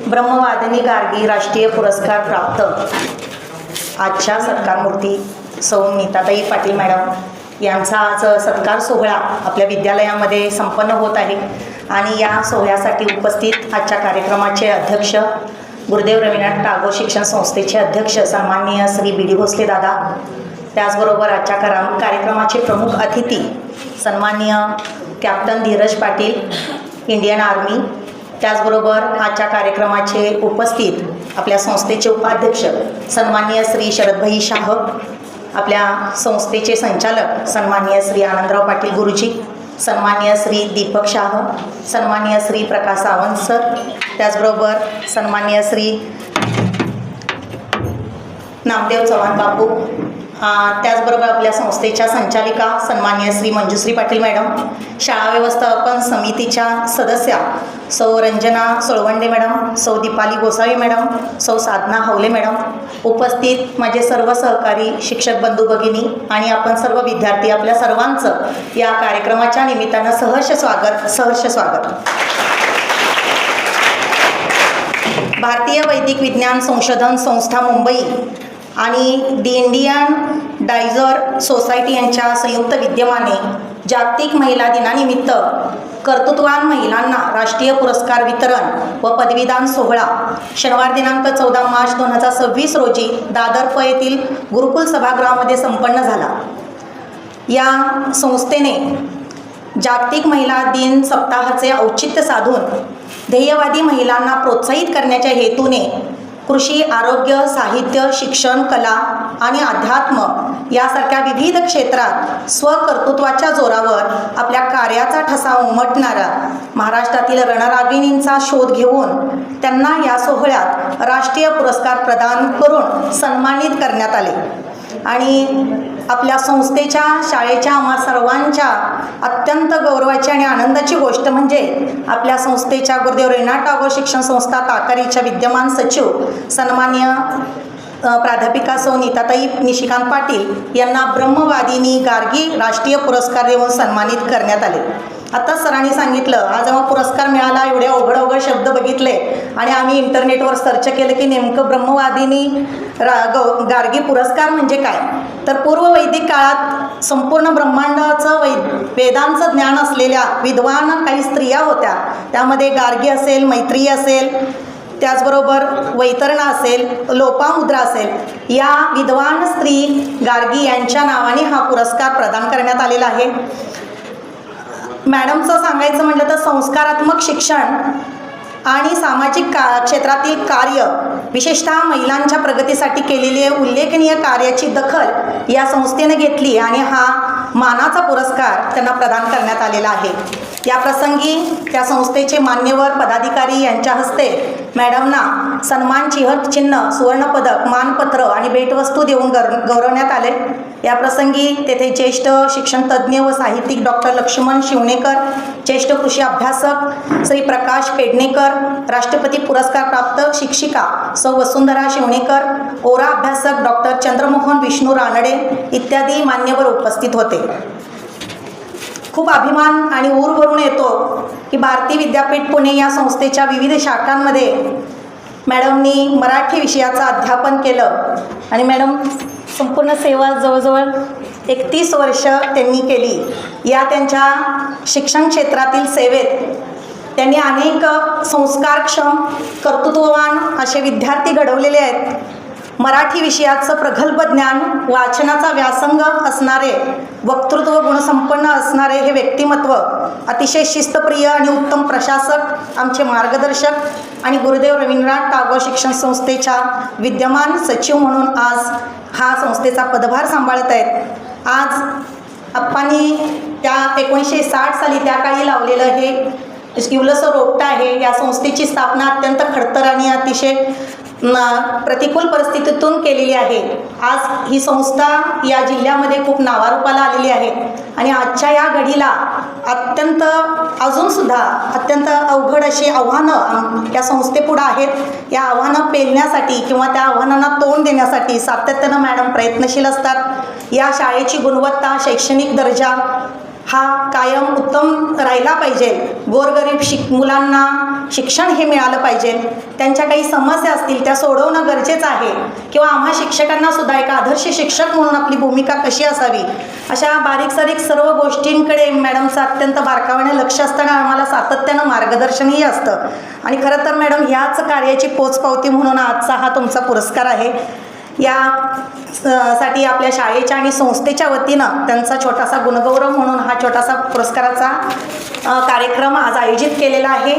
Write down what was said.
ब्रह्मवादिनी गार्गी राष्ट्रीय पुरस्कार प्राप्त आजच्या सत्कारमूर्ती सौ नीताताई पाटील मॅडम यांचा आज सत्कार सोहळा आपल्या विद्यालयामध्ये संपन्न होत आहे आणि या सोहळ्यासाठी उपस्थित आजच्या कार्यक्रमाचे अध्यक्ष गुरुदेव रवींद्रनाथ टागोर शिक्षण संस्थेचे अध्यक्ष सन्माननीय श्री बी डी भोसले दादा, त्याचबरोबर आजच्या कार्यक्रमाचे प्रमुख अतिथी सन्माननीय captain Dheeraj Patil Indian army, त्याचबरोबर आजच्या कार्यक्रमाचे उपस्थित आपल्या संस्थेचे उपाध्यक्ष सन्माननीय श्री शरदभाई शाह, आपल्या संस्थेचे संचालक सन्माननीय श्री आनंदराव पाटील गुरुजी, सन्माननीय श्री दीपक शाह, सन्माननीय श्री प्रकाश सावंत सर, त्याचबरोबर सन्माननीय श्री नामदेव चव्हाण बापू, त्याचबरोबर आपल्या संस्थेच्या संचालिका सन्माननीय श्री मंजुश्री पाटील मॅडम, शाळा व्यवस्थापन समितीच्या सदस्या सौ रंजना सोळवंडे मॅडम, सौ दीपाली गोसावी मॅडम, सौ साधना हवले मॅडम, उपस्थित माझे सर्व सहकारी शिक्षक बंधू भगिनी आणि आपण सर्व विद्यार्थी, आपल्या सर्वांचं या कार्यक्रमाच्या निमित्तानं सहर्ष स्वागत. भारतीय वैदिक विज्ञान संशोधन संस्था मुंबई आणि दी इंडियन डायझर सोसायटी यांच्या संयुक्त विद्यमाने जागतिक महिला दिनानिमित्त कर्तृत्ववान महिलांना राष्ट्रीय पुरस्कार वितरण व पदवीदान सोहळा शनिवार दिनांक 14 मार्च 2026 रोजी दादर प येथील गुरुकुल सभागृहामध्ये संपन्न झाला. या संस्थेने जागतिक महिला दिन सप्ताहाचे औचित्य साधून ध्येयवादी महिलांना प्रोत्साहित करण्याच्या हेतूने कृषी, आरोग्य, साहित्य, शिक्षण, कला आणि अध्यात्म यासारख्या विविध क्षेत्रात स्वकर्तृत्वाच्या जोरावर आपल्या कार्याचा ठसा उमटणाऱ्या महाराष्ट्रातील रणरागिणींचा शोध घेऊन त्यांना या सोहळ्यात राष्ट्रीय पुरस्कार प्रदान करून सन्मानित करण्यात आले. आणि आपल्या संस्थेच्या, शाळेच्या आम्हा सर्वांच्या अत्यंत गौरवाची आणि आनंदाची गोष्ट म्हणजे आपल्या संस्थेच्या गुरुदेव रवींद्रनाथ टागोर शिक्षण संस्था ताकारीच्या विद्यमान सचिव सन्माननीय प्राध्यापिका सौ नीताताई निशिकांत पाटील यांना ब्रह्मवादिनी गार्गी राष्ट्रीय पुरस्कार देऊन सन्मानित करण्यात आले. आता सरांनी सांगितलं, हा जेव्हा पुरस्कार मिळाला एवढे अवघड शब्द बघितले आणि आम्ही इंटरनेटवर सर्च केलं की नेमकं ब्रह्मवादिनी गार्गी पुरस्कार म्हणजे काय. तर पूर्व वैदिक काळात संपूर्ण ब्रह्मांडाचं वेदांचं ज्ञान असलेल्या विद्वान काही स्त्रिया होत्या. त्यामध्ये गार्गी असेल, मैत्री असेल, त्याचबरोबर वैतरणा असेल, लोपामुद्रा असेल, या विद्वान स्त्री गार्गी यांच्या नावाने हा पुरस्कार प्रदान करण्यात आलेला आहे. मॅडमचं सांगायचं म्हटलं तर संस्कारात्मक शिक्षण आणि सामाजिक क्षेत्रातील कार्य, विशेषतः महिलांच्या प्रगतीसाठी केलेली उल्लेखनीय कार्याची दखल या संस्थेने घेतली आणि हा मानाचा पुरस्कार त्यांना प्रदान करण्यात आलेला आहे. या प्रसंगी त्या संस्थेचे मान्यवर पदाधिकारी यांच्या हस्ते मॅडमना सन्मान चिन्ह, सुवर्णपदक, मानपत्र आणि भेटवस्तू देऊन गौरवण्यात आले. या प्रसंगी तेथे ज्येष्ठ शिक्षणतज्ज्ञ व साहित्यिक डॉक्टर लक्ष्मण शिवणेकर, ज्येष्ठ कृषी अभ्यासक श्री प्रकाश पेडणेकर, राष्ट्रपती पुरस्कार प्राप्त शिक्षिका सौ वसुंधरा शिवणेकर, ओरा अभ्यासक डॉक्टर चंद्रमोहन विष्णू रानडे इत्यादी मान्यवर उपस्थित होते. खूप अभिमान आणि ऊर भरून येतो की भारतीय विद्यापीठ पुणे या संस्थेच्या विविध शाखांमध्ये मॅडमनी मराठी विषयाचं अध्यापन केलं आणि मॅडम संपूर्ण सेवा जवळजवळ 31 वर्ष त्यांनी केली. या त्यांच्या शिक्षण क्षेत्रातील सेवेत त्यांनी अनेक संस्कारक्षम, कर्तृत्ववान असे विद्यार्थी घडवलेले आहेत. मराठी विषयाचं प्रगल्भ ज्ञान, वाचनाचा व्यासंग असणारे, वक्तृत्व गुणसंपन्न असणारे हे व्यक्तिमत्व, अतिशय शिस्तप्रिय आणि उत्तम प्रशासक, आमचे मार्गदर्शक आणि गुरुदेव रवींद्रनाथ टागोर शिक्षण संस्थेच्या विद्यमान सचिव म्हणून आज हा संस्थेचा पदभार सांभाळत आहेत. आज आप्पांनी त्या 1960 साली त्या काळी लावलेलं हे इवलसं रोपटं आहे. या संस्थेची स्थापना अत्यंत खडतर आणि अतिशय प्रतिकूल परिस्थितीतून केलेली आहे. आज ही संस्था या जिल्ह्यामध्ये खूप नावारूपाला आलेली आहे आणि आजच्या या घडीला अजूनसुद्धा अत्यंत अवघड अशी आव्हानं या संस्थेपुढं आहेत. या आव्हानं पेलण्यासाठी किंवा त्या आव्हानांना तोंड देण्यासाठी सातत्यानं मॅडम प्रयत्नशील असतात. या शाळेची गुणवत्ता, शैक्षणिक दर्जा हा कायम उत्तम राहिला पाहिजे. गोरगरीब मुलांना शिक्षण हे मिळालं पाहिजे. त्यांच्या काही समस्या असतील त्या सोडवणं गरजेचं आहे. किंवा आम्हा शिक्षकांना सुद्धा एक आदर्श शिक्षक म्हणून आपली भूमिका कशी असावी, अशा बारीक सारीक सर्व गोष्टींकडे मॅडमचं अत्यंत बारकाईने लक्ष असताना आम्हाला सातत्यानं मार्गदर्शनही असतं. आणि खरं तर मॅडम ह्याच कार्याची पोचपावती म्हणून आजचा हा तुमचा पुरस्कार आहे. या साठी आपल्या शाळेच्या आणि संस्थेच्या वतीनं त्यांचा छोटासा गुणगौरव म्हणून हा छोटासा पुरस्काराचा कार्यक्रम आज आयोजित केलेला आहे.